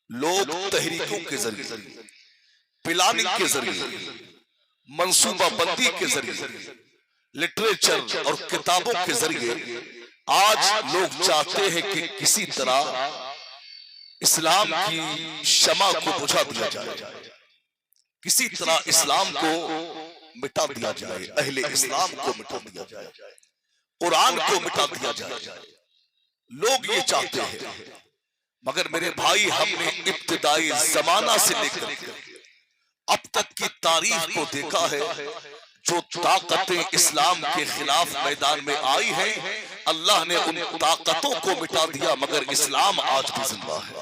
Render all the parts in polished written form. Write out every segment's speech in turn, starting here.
लोग तहरीकों के जरिए, प्लानिंग के जरिए, मंसूबा बंदी के जरिए, लिटरेचर और किताबों के जरिए आज लोग चाहते हैं कि किसी तरह इस्लाम की शमा को बुझा दिया जाए, किसी तरह इस्लाम को मिटा दिया जाए, अहले इस्लाम को मिटा दिया जाए, कुरान को मिटा दिया जाए। लोग ये चाहते हैं। मगर मेरे भाई, हमने इब्तिदाई जमाना से लेकर अब तक की तारीख को देखा है, जो ताकतें इस्लाम के खिलाफ मैदान में आई हैं, अल्लाह ने उन ताकतों को मिटा दिया, मगर इस्लाम आज भी जिंदा है।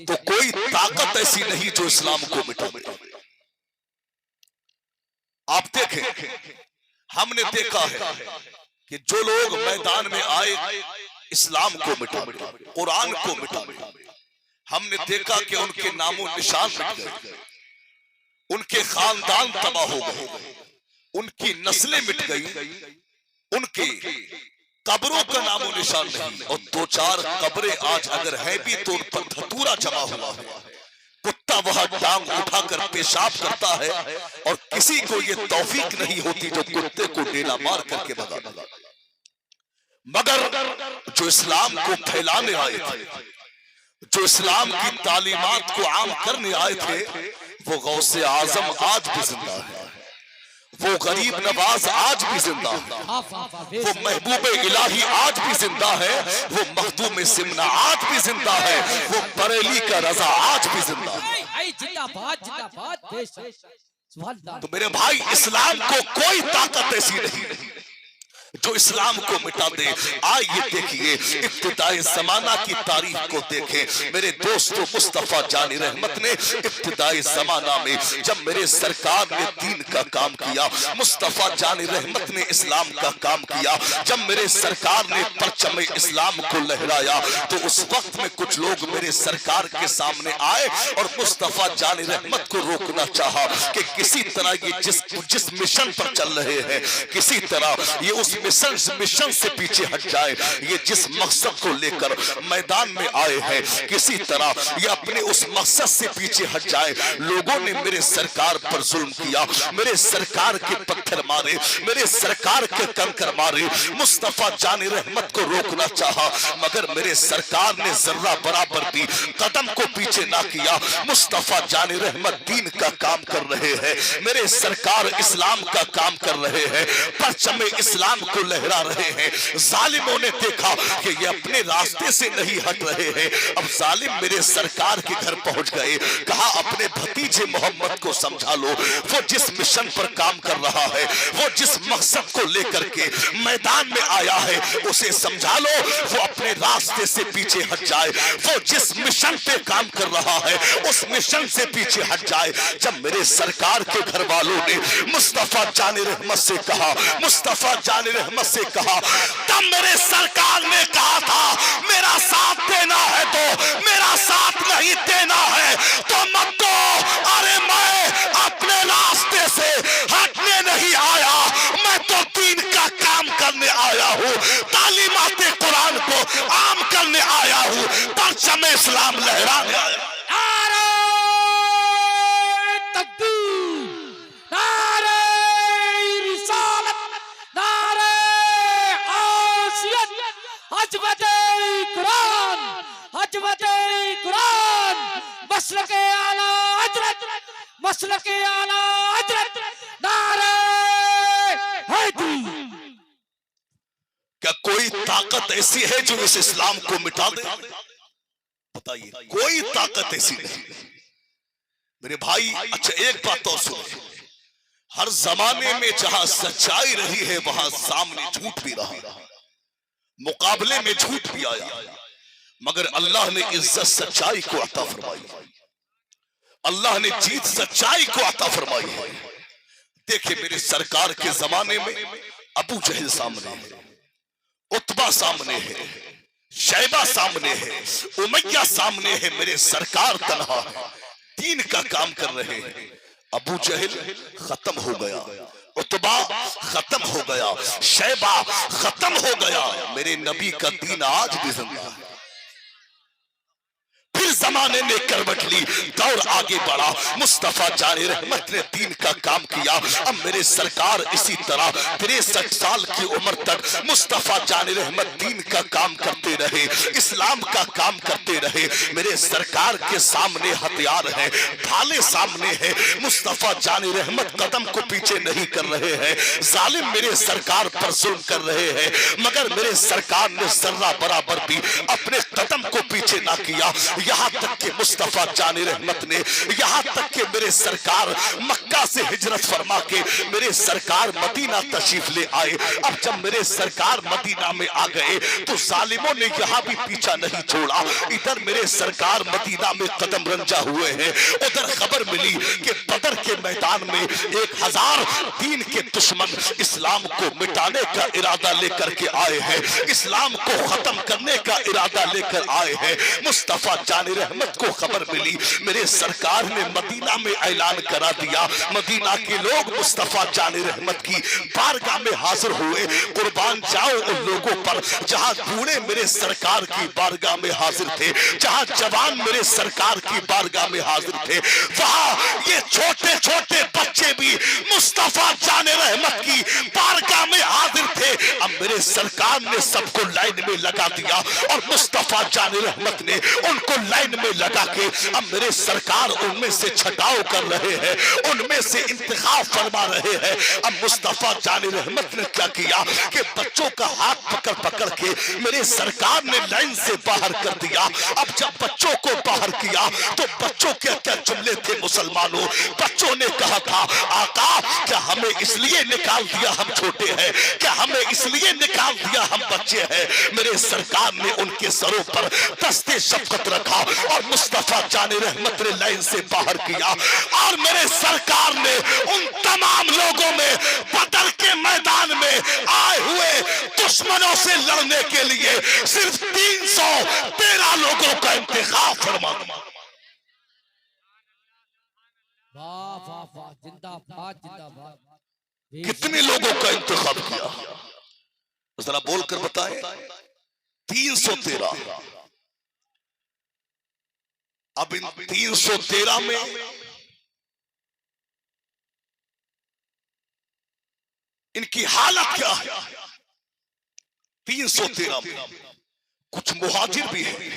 तो कोई ताकत ऐसी नहीं जो इस्लाम को मिटा दे। आप देखें, हमने देखा है कि जो लोग मैदान में आए इस्लाम को मिटा दिया, कुरान को मिटा दिया, हमने देखा कि उनके नामो निशान मिट गए, उनके खानदान तबाह हो गए, उनकी नस्लें मिट गई, उनके कब्रों का नामो निशान नहीं, और दो चार कब्रें आज अगर है भी तो उन पर धतूरा जमा हुआ है। कुत्ता वहां टांग उठाकर पेशाब करता है और किसी को ये तौफीक नहीं होती जो कुत्ते को डेला मार करके भगा देगा। मगर जो इस्लाम को फैलाने आए थे, जो इस्लाम की तालीमात को आम करने आए थे, वो गौसे आजम आज भी जिंदा है, वो गरीब नवाज आज भी जिंदा है, वो महबूब इलाही आज भी जिंदा है, वो मखदूम सिमना आज भी जिंदा है, वो बरेली का रजा आज भी जिंदा है। तो मेरे भाई, इस्लाम को कोई ताकत ऐसी नहीं जो इस्लाम को मिटा दे। आइए देखिए, इब्तिदाई जमाना की तारीख को देखें। मेरे दोस्तों, मुस्तफा जानी रहमत ने इब्तिदाई जमाना में जब मेरे सरकार ने दीन का काम किया, मुस्तफा जानी रहमत ने इस्लाम का काम किया, जब मेरे सरकार ने परचम इस्लाम को लहराया, तो उस वक्त में कुछ लोग मेरे सरकार के सामने आए और मुस्तफा जानी रहमत को रोकना चाहा कि किसी तरह ये जिस मिशन पर चल रहे हैं, किसी तरह ये उस मिशन से पीछे हट जाए। ये जिस मकसद को लेकर मैदान में आए हैं, किसी तरह ये अपने उस मकसद से पीछे हट जाए। लोगों ने मेरे सरकार पर जुल्म किया, मेरे सरकार के पत्थर मारे, मेरे सरकार के कंकर मारे, मुस्तफा जानी रहमत को रोकना चाहा, मगर मेरे सरकार ने जर्रा बराबर भी कदम को पीछे ना किया। मुस्तफा जानी रहमत दीन का काम कर रहे हैं, मेरे सरकार इस्लाम का काम कर रहे हैं, परचम इस्लाम को लहरा रहे हैं। जालिमों ने देखा कि ये अपने रास्ते से नहीं हट रहे हैं। अब जालिम मेरे सरकार के घर पहुंच गए, कहा अपने भतीजे मोहम्मद को समझा लो, वो जिस मिशन पर काम कर रहा है, वो जिस मकसद को लेकर के मैदान में आया है, उसे समझा लो, वो अपने रास्ते से पीछे हट जाए, वो जिस मिशन पे काम कर रहा है उस मिशन से पीछे हट जाए। जब मेरे सरकार के घर वालों ने मुस्तफा जानी रहमत से कहा, मुस्तफा जानी रहमत से कहा, तब मेरे सरकार ने कहा था मेरा साथ देना है तो मेरा साथ नहीं देना है तो मत दो। अरे मैं अपने रास्ते से हटने नहीं आया, मैं तो दीन का काम करने आया हूँ, तालीमात कुरान को आम करने आया हूँ, परचम इस्लाम लहराने आया। क्या कोई ताकत ऐसी है जो इस इस्लाम को मिटा दे? बताइए, कोई ताकत ऐसी नहीं मेरे भाई। अच्छा, एक बात और सुनो, हर जमाने में जहां सच्चाई रही है वहां सामने झूठ भी रहा, मुकाबले में झूठ भी आया, मगर अल्लाह ने इज्जत सच्चाई को अता फरमाई, अल्लाह ने जीत सच्चाई को अता फरमाई है। देखिए, मेरे सरकार के जमाने में अबू जहल सामने है, उतबा सामने है, शैबा सामने है, उमैया सामने है, मेरे सरकार तन्हा है, दीन का काम कर रहे हैं। अबू जहल खत्म हो गया, उतबा खत्म हो गया, शैबा खत्म हो गया, मेरे नबी का दीन आज भी जिंदा है। जमाने ने करवट ली, दौर आगे बढ़ा। मुस्तफा जाने रहमत ने दीन का काम किया। अब मेरे सरकार इसी तरह 63 साल की उम्र तक मुस्तफा जाने रहमत दीन का काम करते रहे, इस्लाम का काम करते रहे। मेरे सरकार के सामने हथियार है, भाले सामने है। मुस्तफा जाने रहमत कदम को पीछे नहीं कर रहे हैं। जालिम मेरे सरकार पर जुल्म कर रहे हैं, मगर मेरे सरकार ने जर्रा बराबर भी अपने कदम को पीछे ना किया। यहाँ तक के मुस्तफा जाने रहमत ने, यहाँ तक के मेरे सरकार मक्का से हिजरत फरमा के मेरे सरकार मदीना तशरीफ ले आए। अब जब मेरे सरकार मदीना में आ गए तो जालिमों ने यहाँ भी पीछा नहीं छोड़ा। इधर मेरे सरकार मदीना में कदम रंजा हुए हैं, उधर खबर मिली कि बदर के मैदान में 1000 दीन के दुश्मन इस्लाम को मिटाने का इरादा लेकर के आए हैं, इस्लाम को खत्म करने का इरादा लेकर आए हैं। मुस्तफा जाने रहमत को खबर मिली, मेरे सरकार ने मदीना में ऐलान करा दिया। मदीना के लोग मुस्तफा जाने रहमत की बारगाह में हाजिर हुए। कुर्बान जाओ उन लोगों पर जहां बूढ़े मेरे सरकार की बारगाह में हाजिर थे, जहां जवान मेरे सरकार की बारगाह में हाजिर थे, वहां ये छोटे छोटे बच्चे भी मुस्तफा जाने रहमत की बारगाह में हाजिर थे। अब मेरे सरकार ने सबको लाइन में लगा दिया और मुस्तफा जाने रहमत ने उनको लाइन में लगा के अब मेरे सरकार उनमें से छटाव कर रहे हैं, उनमें से इंतखाब फरमा रहे हैं। अब मुस्तफा जाने रहमत ने क्या किया कि बच्चों का हाथ पकड़ पकड़ के मेरे सरकार ने लाइन से बाहर कर दिया। अब जब बच्चों को बाहर किया तो बच्चों के क्या जुमले थे मुसलमानों? बच्चों ने कहा था, आका क्या हमें इसलिए निकाल दिया हम छोटे हैं, क्या हमें इसलिए निकाल दिया हम बच्चे हैं? मेरे सरकार ने उनके सरों पर दस्ते शफकत रखा और मुस्तफा जाने रहमत ने लाइन से बाहर किया। और मेरे सरकार ने उन तमाम लोगों में बदर के मैदान में आए हुए दुश्मनों से लड़ने के लिए सिर्फ 313 लोगों का इंतखाब फरमा। वाह वाह वाह, जिंदाबाद जिंदाबाद। कितने लोगों का इंतखाब किया जरा बोलकर बताएं? 313। अब इन 313 में इनकी हालत क्या है? 313 में कुछ मुहाजिर भी है,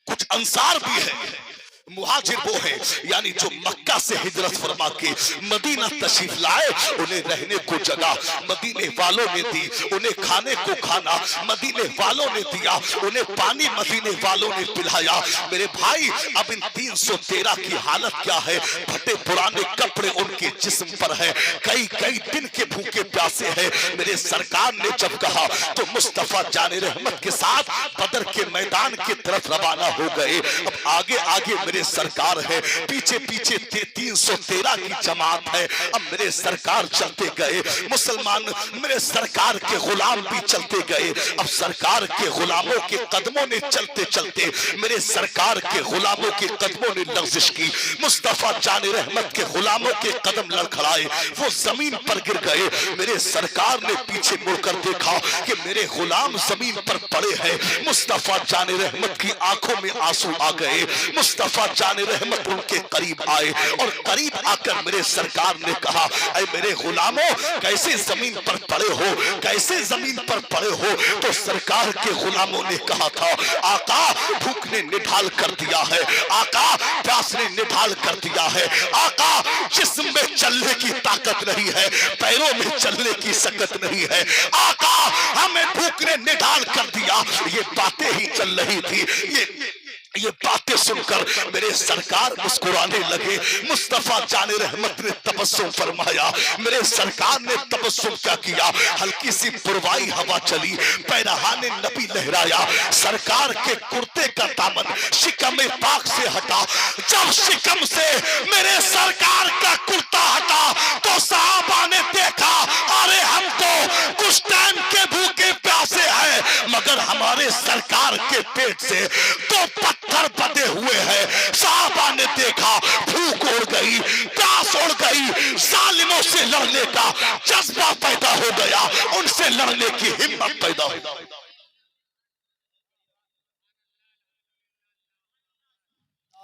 कुछ अंसार भी है। मुहाजिर वो है यानी जो मक्का से हिजरत फरमा के मदीना तशरीफ लाए, उन्हें रहने को जगह मदीने वालों ने दी, उन्हें खाने को खाना मदीने वालों ने दिया, उन्हें पानी मदीने वालों ने पिलाया। मेरे भाई अब इन 313 की हालत क्या है? फटे पुराने कपड़े उनके जिस्म पर है, कई कई दिन के भूखे प्यासे हैं। मेरे सरकार ने जब कहा तो मुस्तफा जाने रहमत के साथ बदर के मैदान की तरफ रवाना हो गए। अब आगे आगे मेरे सरकार है, पीछे पीछे 313 की जमात है। अब मेरे सरकार चलते गए, मुसलमान मेरे सरकार के गुलाम भी चलते गए। अब सरकार के गुलामों के कदमों ने चलते चलते मेरे सरकार के गुलामों के कदमों ने लग़ज़िश की। मुस्तफा जाने रहमत के गुलामों के कदम लड़खड़ाए, वो जमीन पर गिर गए। मेरे सरकार ने पीछे मुड़कर देखा कि मेरे गुलाम जमीन पर पड़े हैं। मुस्तफा जाने रहमत की आंखों में आंसू आ गए। मुस्तफा जाने रहमत उनके करीब आए और करीब आकर मेरे सरकार ने कहा, ऐ मेरे गुलामों कैसे जमीन पर पड़े हो, कैसे जमीन पर पड़े हो? तो सरकार के गुलामों ने कहा था, आका भूख ने निढाल कर दिया है, आका प्यास ने निढाल कर दिया है, आका जिस्म में चलने की ताकत नहीं है, पैरों में चलने की सकत नहीं है, आका हमें भूख ने निढाल कर दिया। ये बातें ही चल रही थी, ये बातें सुनकर मेरे सरकार मुस्कुराने लगे। मुस्तफा जाने रहमत ने तबस्सुम फरमाया। मेरे सरकार ने तबस्सुम क्या किया? हल्की सी पुरवाई हवा चली, पैरहाने नबी लहराया, सरकार के कुर्ते का दामन शिकम पाक से हटा। जब शिकम से मेरे सरकार का कुर्ता हटा तो सहाबा ने देखा, अरे हम तो कुछ टाइम के भूखे प्यासे हैं, मगर हमारे सरकार के पेट से तो पत्थर बंधे हुए हैं। साहबा ने देखा, भूख उड़ गई, प्यास उड़ गई, जालिमों से लड़ने का जज्बा पैदा हो गया, उनसे लड़ने की हिम्मत पैदा हो गई।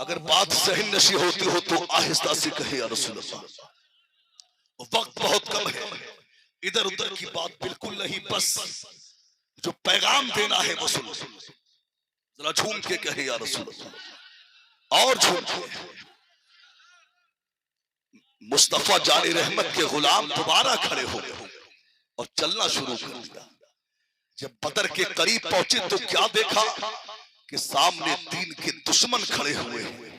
अगर बात सहन नशी होती हो तो आहिस्ता से कहे या रसूल अल्लाह, वक्त बहुत कम है, इधर उधर की बात बिल्कुल नहीं, बस जो पैगाम देना है वो सुनो, जरा झूम के कहे या रसूल अल्लाह, और झूम के। मुस्तफा जाने रहमत के गुलाम दोबारा खड़े हो गए और चलना शुरू कर दिया। जब बदर के करीब पहुंचे तो क्या देखा कि सामने दीन के दुश्मन खड़े हुए हैं,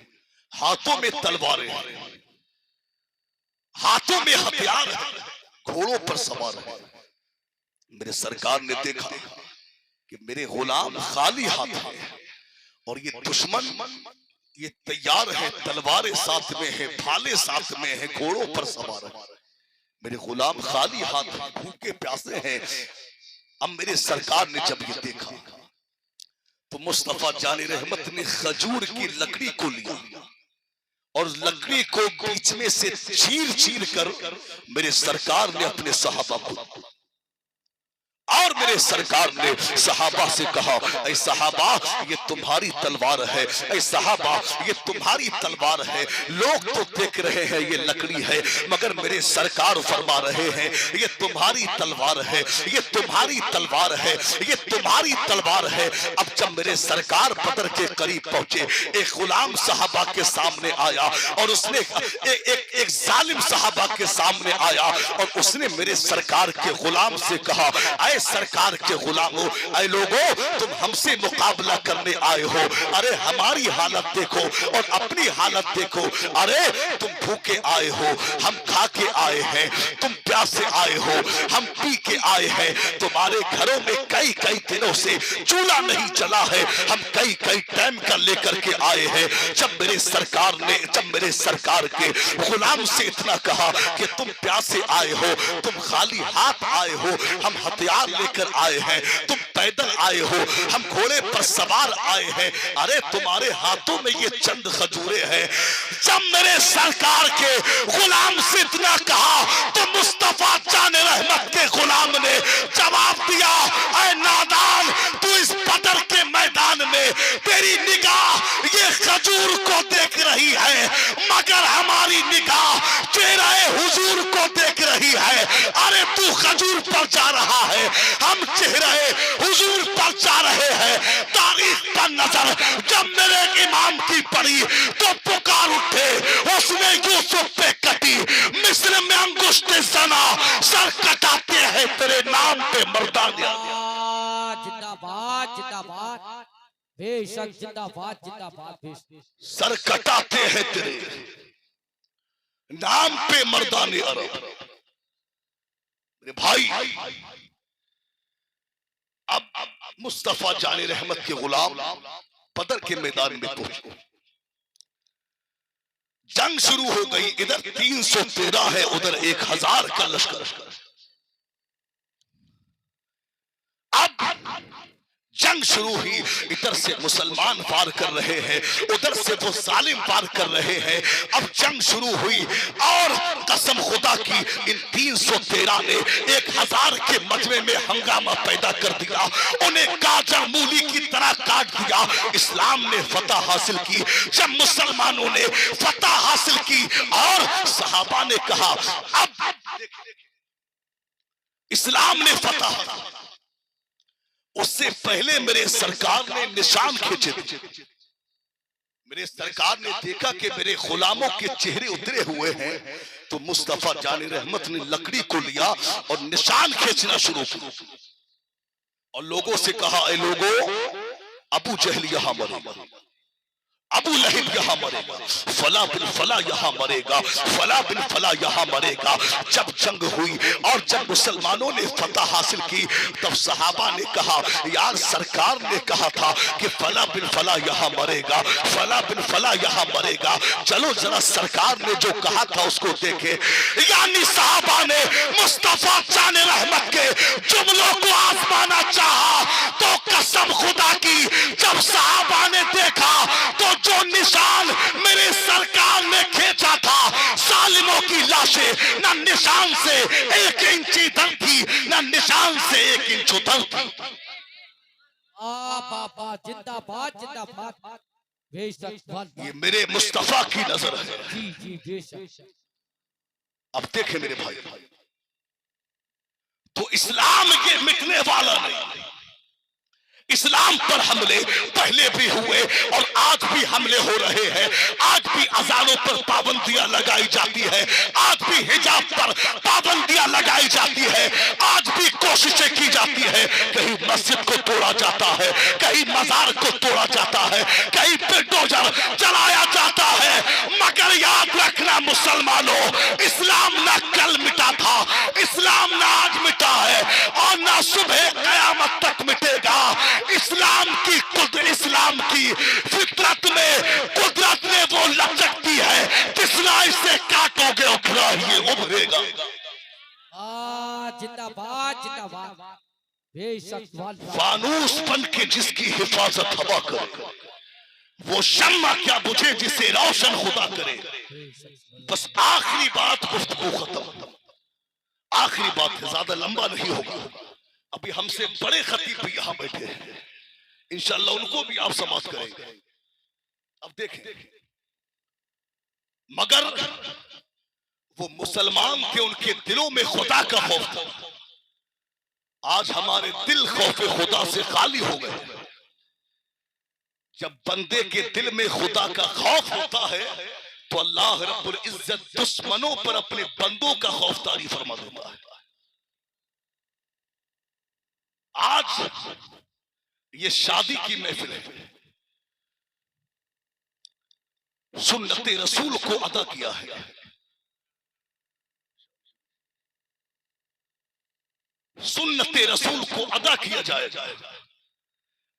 हाथों में तलवारें हैं, हाथों में हथियार है, घोड़ों पर सवार है। मेरे सरकार ने देखा कि मेरे गुलाम खाली हाथ है और ये दुश्मन ये तैयार है, तलवारें साथ में है, भाले साथ में है, घोड़ों पर सवार है। मेरे गुलाम खाली हाथ भूखे प्यासे हैं। अब मेरे सरकार ने जब ये देखा तो मुस्तफा जाने रहमत ने खजूर की लकड़ी को लिया और लकड़ी को बीच में से चीर चीर कर मेरे सरकार ने अपने सहाबा को, और मेरे सरकार ने सहाबा से कहा, ऐ सहाबा ये तुम्हारी तलवार है, ऐ सहाबा ये तुम्हारी तलवार है। लोग तो देख रहे हैं ये लकड़ी है, मगर मेरे सरकार फरमा रहे हैं ये तुम्हारी तलवार है, ये तुम्हारी तलवार है, ये तुम्हारी तलवार है। अब जब मेरे सरकार बदर के करीब पहुंचे, एक गुलाम सहाबा के सामने आया और उसने एक जालिम सहाबा के सामने आया और उसने मेरे सरकार के गुलाम से कहा, सरकार के गुलामों, ऐ लोगों तुम हमसे मुकाबला करने आए हो, अरे हमारी हालत देखो और अपनी हालत देखो। अरे तुम भूखे आए हो, हम खा के आए हैं, तुम प्यासे आए हो, हम पी के आए हैं। तुम्हारे घरों में कई कई दिनों से चूल्हा नहीं चला है, हम कई कई टाइम का लेकर के आए हैं। जब मेरे सरकार के गुलाम से इतना कहा कि तुम प्यासे आए हो, तुम खाली हाथ आए हो, हम हथियार लेकर आए हैं, तुम पैदल आए हो, हम घोड़े पर सवार आए हैं, अरे तुम्हारे हाथों में ये चंद खजूरे हैं। जब मेरे सरकार के गुलाम से इतना कहा तो मुस्तफा जाने रहमत के गुलाम ने जवाब दिया, ऐ नादान तू इस बदर के मैदान में तेरी निगाह ये खजूर को देख रही है, मगर हमारी निगाह चेहरे हुजूर को देख रही है। अरे तू खजूर पर जा रहा है, हम चेहरे हुजूर पर जा रहे हैं। तारीख पर नजर जब मेरे इमाम की पड़ी तो पुकार उठे, उसने यूसुफ पे कटी, मिस्र में अंगुष्ठ सना, सर कटाते हैं तेरे नाम पे मर्दानिया। जिंदाबाद जिंदाबाद, बेशक जिंदाबाद जिंदाबाद, सर कटाते हैं तेरे नाम पे मर्दाने अरब। मेरे भाई अब मुस्तफा जाने रहमत के गुलाम बदर के मैदान में पहुंचे, जंग शुरू हो गई। इधर 313 है, उधर 1000 का लश्कर। अब जंग शुरू हुई, इधर से मुसलमान पार कर रहे हैं, उधर से वो जालिम पार कर रहे हैं। अब जंग शुरू हुई और कसम खुदा की इन 313 ने 1000 के मजमे में हंगामा पैदा कर दिया, उन्हें गाजर मूली की तरह काट दिया। इस्लाम ने फतह हासिल की। जब मुसलमानों ने फतह हासिल की और सहाबा ने कहा अब इस्लाम ने फतह, उससे पहले मेरे सरकार ने निशान खींचे थे। मेरे सरकार ने देखा कि मेरे गुलामों के चेहरे उतरे हुए हैं, तो मुस्तफा जाने रहमत ने लकड़ी को लिया और निशान खींचना शुरू किया और लोगों से कहा, ऐ लोगों अबू जहल यहां मरेगा, अबू लहब यहां मरेगा, फला बिन फला यहां मरेगा, फला बिन फला यहां मरेगा। जब जंग हुई और जब मुसलमानों ने फतह हासिल की तब सहाबा ने कहा, यार सरकार ने कहा था कि फला बिन फला यहां मरेगा, फला बिन फला यहां मरेगा, चलो जरा सरकार ने जो कहा था उसको देखे। यानी सहाबा ने मुस्तफा जाने रहमत के जुमलों को आजमाना चाहा, तो कसम खुदा की जब सहाबा ने देखा तो जो निशान मेरे सरकार ने खींचा था, सालिमों की लाशें न निशान से 1 इंच इधर थी, न निशान से 1 इंच उधर थी। बाबा जिंदाबाद जिंदाबाद, बेशक ये मेरे मुस्तफा की नजर है। जी जी बेशक। अब देखे मेरे भाई, तो इस्लाम ये मिटने वाला नहीं। इस्लाम पर हमले पहले भी हुए और आज भी हमले हो रहे हैं। आज भी अजानों पर पाबंदियां लगाई जाती है, आज भी हिजाब पर पाबंदियां लगाई जाती है, आज भी कोशिशें की जाती है। कहीं मस्जिद को तोड़ा जाता है, कहीं मजार को तोड़ा जाता है, कहीं बुलडोजर चलाया जाता है। मगर याद रखना मुसलमानों, इस्लाम ना कल मिटा था, इस्लाम ना आज मिटा है और ना सुबह कयामत तक मिटेगा। इस्लाम की फितरत में कुदरत ने वो लचक दी है, जिसना इसे काटोगे उभरा ही उभरेगा। जिंदाबाद जिंदाबाद बेशक। फानूस बन के जिसकी हिफाजत हवा करे, वो शम्मा क्या बुझे जिसे रोशन खुदा करे। बस आखिरी बात, गुफ्तगू खत्म। आखिरी बात है, ज्यादा लंबा नहीं होगा। अभी हमसे बड़े खतीब भी यहां बैठे हैं, इंशाअल्लाह उनको भी आप समाप्त करेंगे। अब देखें, मगर वो मुसलमान थे, उनके दिलों में खुदा का खौफ था। आज हमारे दिल खौफ खुदा से खाली हो गए। जब बंदे के दिल में खुदा का खौफ होता है तो अल्लाह रब्बुल इज्जत दुश्मनों पर अपने बंदों का खौफ तारी फरमा देता है। आज ये शादी की महफिल है, सुन्नते रसूल को अदा किया है। सुन्नते रसूल को अदा किया जाएगा।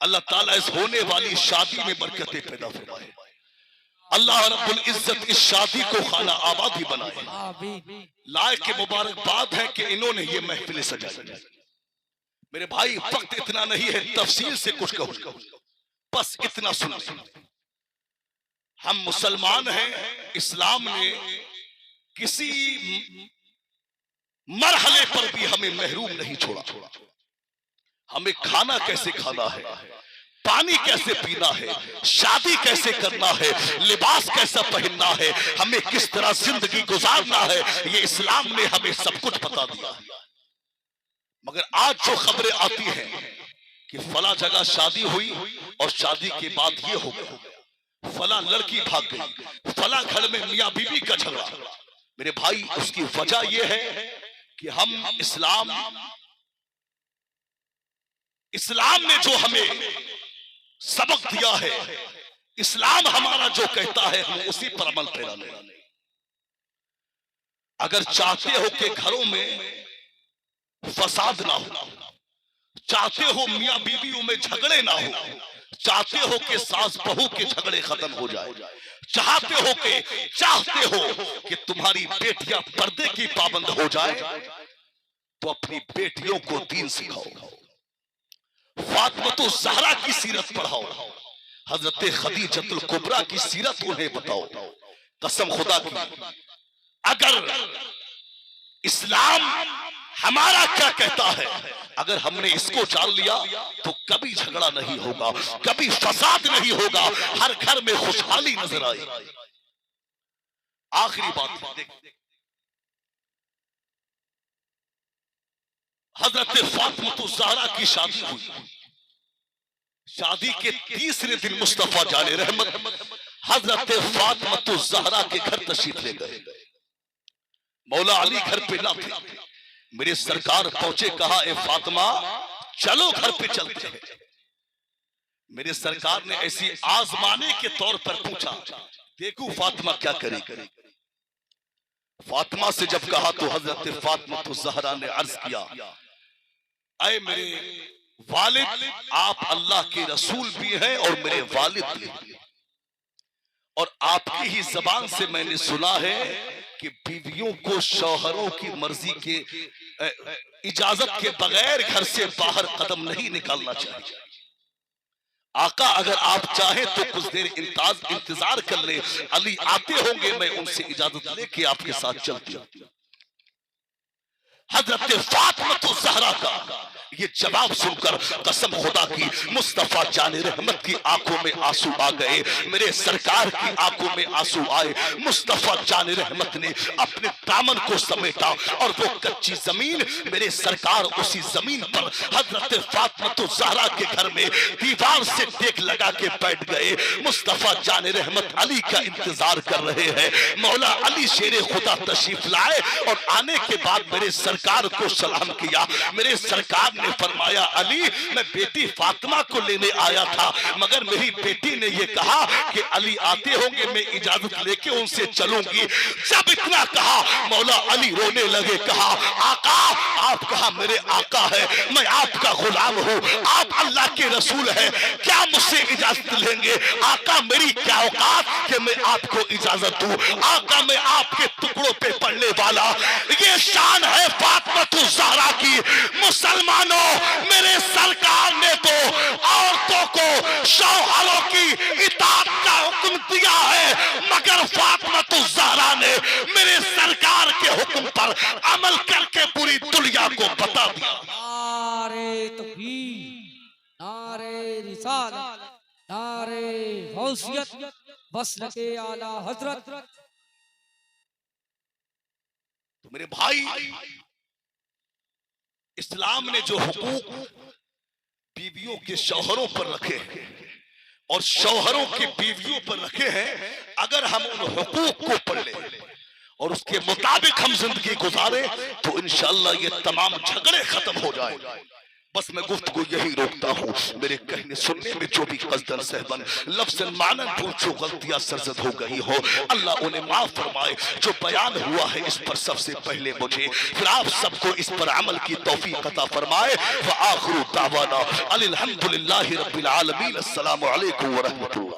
अल्लाह ताला इस होने वाली शादी में बरकतें पैदा फरमाए। अल्लाह रब्बुल इज्जत इस शादी को खाना आबादी बनाए। लायक के मुबारकबाद है कि इन्होंने ये महफिल सजाई। मेरे भाई, वक्त इतना नहीं है तफसील से कुछ कहूं, बस इतना सुन। हम मुसलमान हैं, इस्लाम ने किसी मरहले पर भी हमें महरूम नहीं छोड़ा। हमें खाना कैसे खाना है, पानी कैसे पीना है, शादी कैसे करना है, लिबास कैसा पहनना है, हमें किस तरह जिंदगी गुजारना है, ये इस्लाम ने हमें सब कुछ बता दिया। मगर आज जो खबरें आती हैं कि फला जगह शादी हुई और शादी के बाद ये हो गया, फला लड़की भाग गई, फला घर में मियां बीवी का झगड़ा। मेरे भाई, उसकी वजह यह है कि हम इस्लाम ने जो हमें सबक दिया है, इस्लाम हमारा जो कहता है, हम उसी पर अमल पैरा लें। अगर चाहते हो कि घरों में फसाद ना हो, चाहते हो मियां बीवियों में झगड़े ना हो, चाहते हो कि सास बहू के झगड़े खत्म हो जाए, चाहते हो कि तुम्हारी बेटियां पर्दे की पाबंद हो जाए, तो अपनी बेटियों को दीन सिखाओ। फातिमा ज़हरा की सीरत पढ़ाओ, हजरत खदीजतुल कुबरा की सीरत उन्हें बताओ। कसम खुदा की, अगर इस्लाम हमारा क्या कहता है, अगर हमने इसको जान लिया तो कभी झगड़ा नहीं होगा, कभी फसाद नहीं होगा, हर घर में खुशहाली नजर आएगी। आखिरी बात, हजरत फातिमा ज़हरा की शादी हुई। शादी के तीसरे दिन मुस्तफा जाने रहमत हजरत फातिमा ज़हरा के घर तशरीफ ले गए। मौला अली घर पे ना थे। मेरे सरकार पहुंचे, कहा ए फातिमा चलो घर पे चलते हैं। मेरे सरकार ने ऐसी आजमाने के तौर पर पूछा, देखो फातिमा क्या करेगी। फातिमा से जब कहा तो हजरत फातिमा ज़हरा ने अर्ज किया, ऐ मेरे वालिद, आप अल्लाह के रसूल भी हैं और मेरे वालिद भी, और आपकी ही जबान से मैंने सुना है कि बीवियों को शौहरों की मर्जी के इजाजत के बगैर घर से बाहर कदम नहीं निकालना चाहिए। आका, अगर आप चाहें तो कुछ देर इंतजार कर ले, अली आते होंगे, मैं उनसे इजाजत लेके आपके साथ चलती हूं। हजरत फातिमा ज़हरा का ये जवाब सुनकर कसम खुदा की मुस्तफा जाने रहमत की आंखों में आंसू आ गए, मेरे सरकार की आंखों में आंसू आए। मुस्तफा जाने रहमत ने अपने दामन को समेटा और वो कच्ची जमीन, मेरे सरकार उसी जमीन पर हजरत फातिमा ज़हरा के घर में दीवार से टेक लगा के बैठ गए। मुस्तफा जाने रहमत अली का इंतजार कर रहे हैं। मौला अली शेरे खुदा तशरीफ लाए और आने के बाद मेरे सरकार को सलाम किया। मेरे सरकार ने फरमाया, अली मैं बेटी फातिमा को लेने आया था, मगर मेरी बेटी ने ये कहा कि अली आते होंगे, मैं इजाजत लेके उनसे चलूंगी। जब इतना कहा मौला अली रोने लगे, कहा आका, आप कहा मेरे आका है, मैं आपका गुलाम हूँ, आप अल्लाह के रसूल हैं, क्या मुझसे इजाजत लेंगे? आका मेरी क्या औकात कि मैं आपको इजाजत दूं? आका मैं आपके टुकड़ों पे पड़ने वाला, ये शान है फातिमा ज़हरा की। मुसलमानों, मेरे सरकार ने तो औरतों को शौहरों की इताअत का हुक्म दिया है, मगर फातिमा ज़हरा ने मेरे सरकार के हुक्म पर अमल करके पूरी दुनिया को बता दिया। नारे तकबीर, नारे रिसालत, नारे गौसियत, वस्ल के आला हजरत। तो मेरे भाई, इस्लाम ने जो हुकूक बीवियों के शौहरों पर रखे हैं और शौहरों के बीवियों पर रखे हैं, अगर हम उन हुकूक को पढ़ लें और उसके मुताबिक हम जिंदगी गुजारे तो इंशाअल्लाह ये तमाम झगड़े खत्म हो जाए। बस मैं गुफ्तगू यही रोकता हूँ। मेरे कहने सुनने में जो भी कसदन सहबन लफ्ज़ मानन भूल जो गलतियां सरजद हो गई हो, अल्लाह उन्हें माफ फरमाए। जो बयान हुआ है इस पर सबसे पहले मुझे फिर आप सबको इस पर अमल की तौफीक अता फरमाए। व आखिरु दावाना अनिल हम्दुलिल्लाहि रब्बिल आलमीन। अस्सलामु अलैकुम व रहमतुल्लाह।